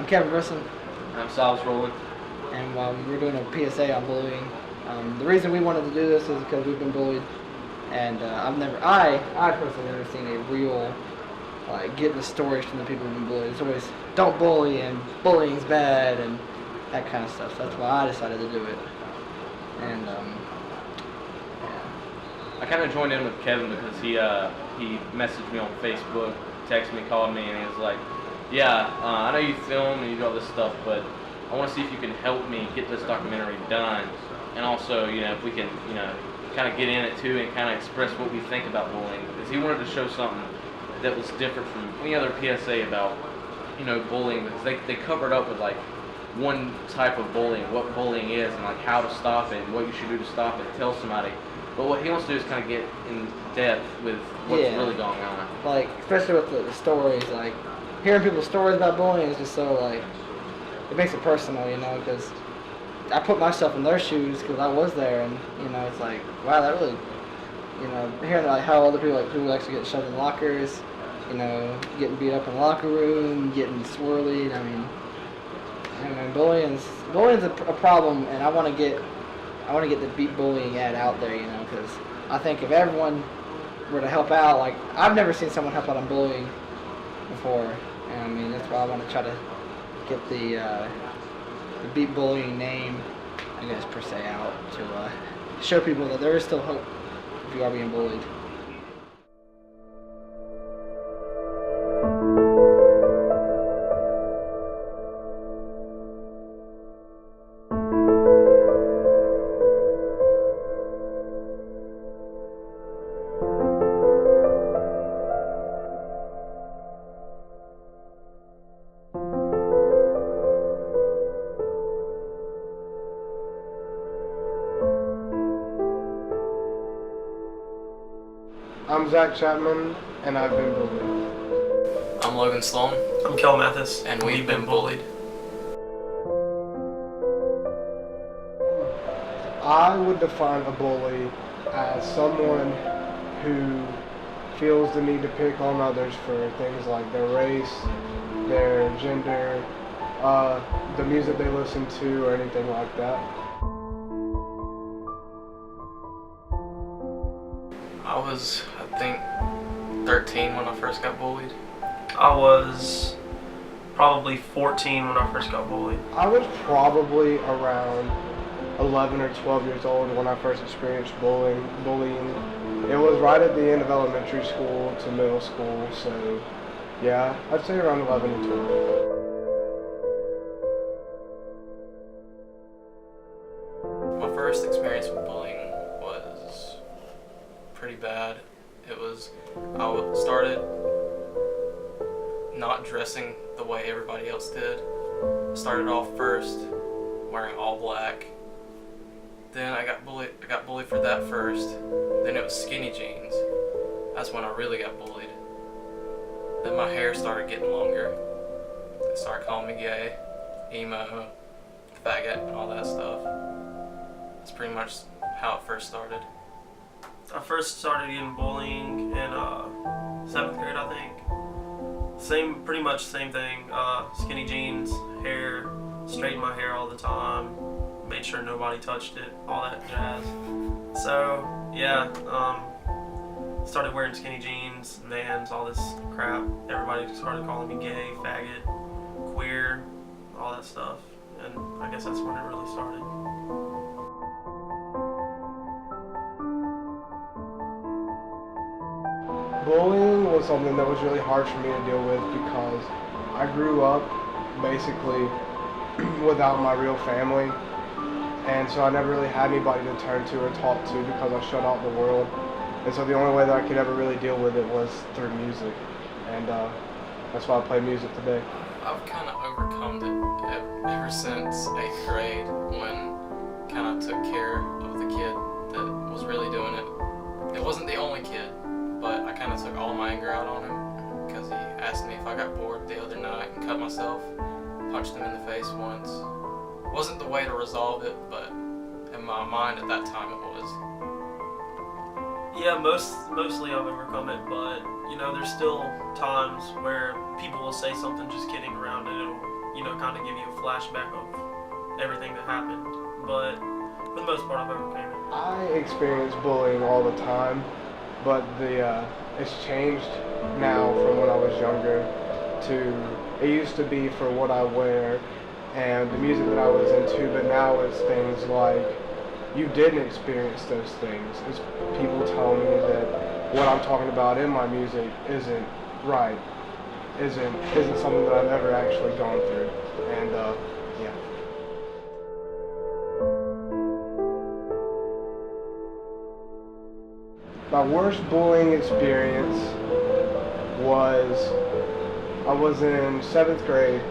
I'm Kevin Grissom, I'm Silas Rowland. and we're doing a PSA on bullying. The reason we wanted to do this is because we've been bullied, and I personally never seen a real, getting the stories from the people who've been bullied. It's always, don't bully, and bullying's bad, and that kind of stuff. So that's why I decided to do it. And, yeah. I kind of joined in with Kevin because he messaged me on Facebook, texted me, called me, and he was like, yeah, I know you film and you do all this stuff, but I want to see if you can help me get this documentary done. And also, if we can, kind of get in it too and kind of express what we think about bullying. Because he wanted to show something that was different from any other PSA about, bullying. Because they covered up with one type of bullying, what bullying is, and how to stop it, and what you should do to stop it, tell somebody. But what he wants to do is kind of get in depth with what's really going on. Especially with the stories, hearing people's stories about bullying is just so, it makes it personal, because I put myself in their shoes because I was there, and, it's wow, that really, hearing, how other people actually get shoved in lockers, getting beat up in the locker room, getting swirly, bullying's a problem, and I want to get the beat bullying ad out there, because I think if everyone were to help out, I've never seen someone help out on bullying before, and that's why I want to try to get the beat bullying name, I guess, per se, out to show people that there is still hope if you are being bullied. I'm Zach Chapman, and I've been bullied. I'm Logan Sloan. I'm Kel Mathis. And we've been bullied. I would define a bully as someone who feels the need to pick on others for things like their race, their gender, the music they listen to, or anything like that. I was, I think, 13 when I first got bullied. I was probably 14 when I first got bullied. I was probably around 11 or 12 years old when I first experienced bullying. It was right at the end of elementary school to middle school, so yeah, I'd say around 11 and 12. My first experience with bullying was pretty bad. I started not dressing the way everybody else did. I started off first wearing all black. Then I got bullied for that first. Then it was skinny jeans. That's when I really got bullied. Then my hair started getting longer. They started calling me gay, emo, faggot, and all that stuff. That's pretty much how it first started. I first started getting bullying in 7th grade, I think. Pretty much same thing. Skinny jeans, hair, straightened my hair all the time, made sure nobody touched it, all that jazz. So yeah, started wearing skinny jeans, Vans, all this crap. Everybody started calling me gay, faggot, queer, all that stuff, and I guess that's when it really started. Bullying was something that was really hard for me to deal with because I grew up basically without my real family, and so I never really had anybody to turn to or talk to because I shut out the world. And so the only way that I could ever really deal with it was through music, and that's why I play music today. I've kind of overcome it ever since 8th grade when kind of took care of the kid that was really doing it. It wasn't the only kid, but I kind of took all my anger out on him because he asked me if I got bored the other night and cut myself, punched him in the face once. It wasn't the way to resolve it, but in my mind at that time it was. Yeah, mostly I've overcome it, but there's still times where people will say something just kidding around and kind of give you a flashback of everything that happened. But for the most part, I've overcame it. I experience bullying all the time, but it's changed now from when I was younger to, it used to be for what I wear and the music that I was into, but now it's things like, you didn't experience those things. It's people telling me that what I'm talking about in my music isn't right, isn't something that I've ever actually gone through, and yeah. My worst bullying experience was, I was in 7th grade,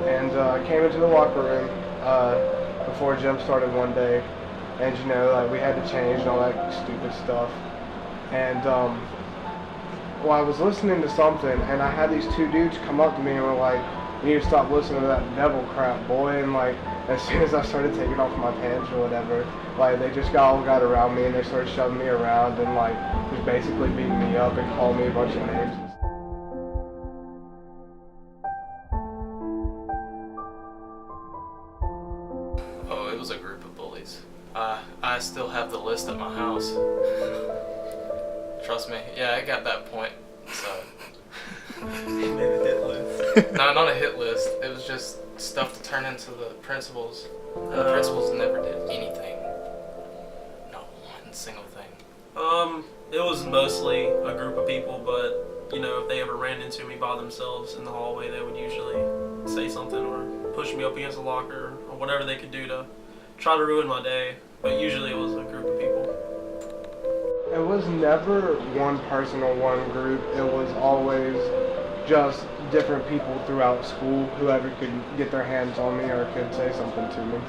and I came into the locker room before gym started one day, and like we had to change and all that stupid stuff. And well, I was listening to something, and I had these two dudes come up to me and were like, "You need to stop listening to that devil crap, boy." And like, as soon as I started taking off my pants or whatever, like they just all got around me and they started shoving me around and like just basically beating me up and calling me a bunch of names. Oh, it was a group of bullies. I still have the list at my house. Trust me. Yeah, I got that point. So. You made a hit list. No, not a hit list. It was just stuff to turn into the principals. And the principals never did anything. Not one single thing. It was mostly a group of people, but if they ever ran into me by themselves in the hallway, they would usually say something or push me up against a locker or whatever they could do to try to ruin my day. But usually it was a group of people. It was never one person or one group. It was always just different people throughout school, whoever could get their hands on me or could say something to me.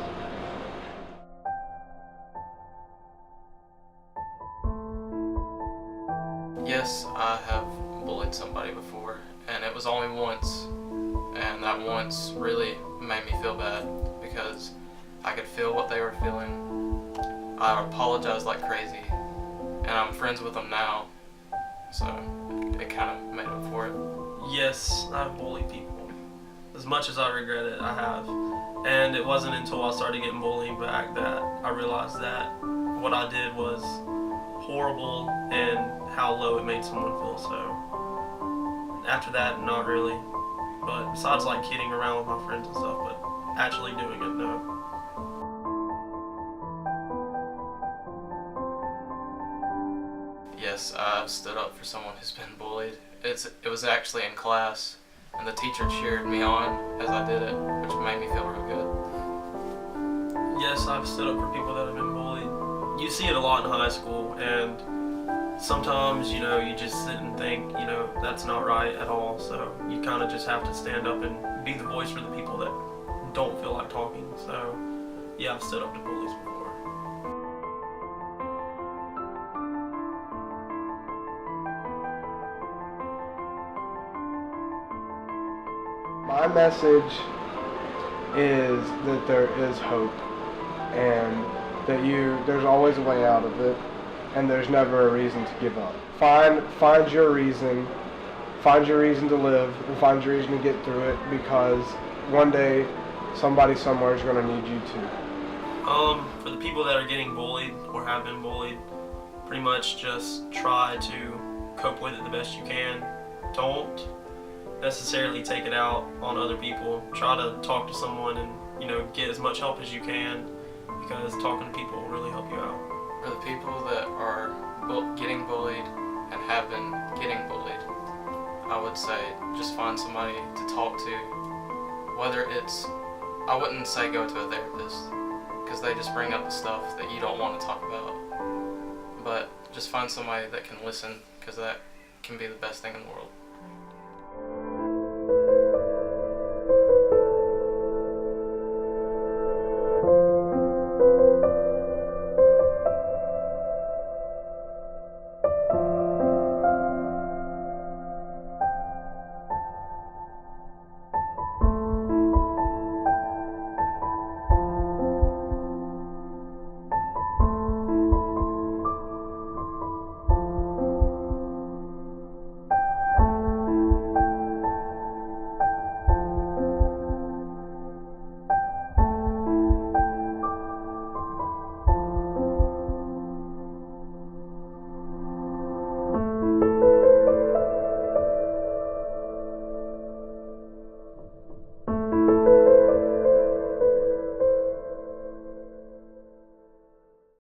Yes, I have bullied somebody before, and it was only once, and that once really made me feel bad because I could feel what they were feeling. I apologized like crazy, and I'm friends with them now, so it kind of made up for it. Yes, I've bullied people. As much as I regret it, I have. And it wasn't until I started getting bullied back that I realized that what I did was horrible and how low it made someone feel. So after that, not really. But besides like kidding around with my friends and stuff, but actually doing it, no. Yes, I've stood up for someone who's been bullied. It was actually in class, and the teacher cheered me on as I did it, which made me feel real good. Yes, I've stood up for people that have been bullied. You see it a lot in high school, and sometimes, you just sit and think, that's not right at all. So you kind of just have to stand up and be the voice for the people that don't feel like talking. So yeah, I've stood up to bullies before. My message is that there is hope, and that there's always a way out of it, and there's never a reason to give up. Find your reason to live, and find your reason to get through it, because one day somebody somewhere is going to need you too. For the people that are getting bullied or have been bullied, pretty much just try to cope with it the best you can. Don't necessarily take it out on other people. Try to talk to someone and get as much help as you can, because talking to people will really help you out. For the people that are getting bullied and have been getting bullied, I would say just find somebody to talk to. Whether it's, I wouldn't say go to a therapist, because they just bring up the stuff that you don't want to talk about. But just find somebody that can listen, because that can be the best thing in the world.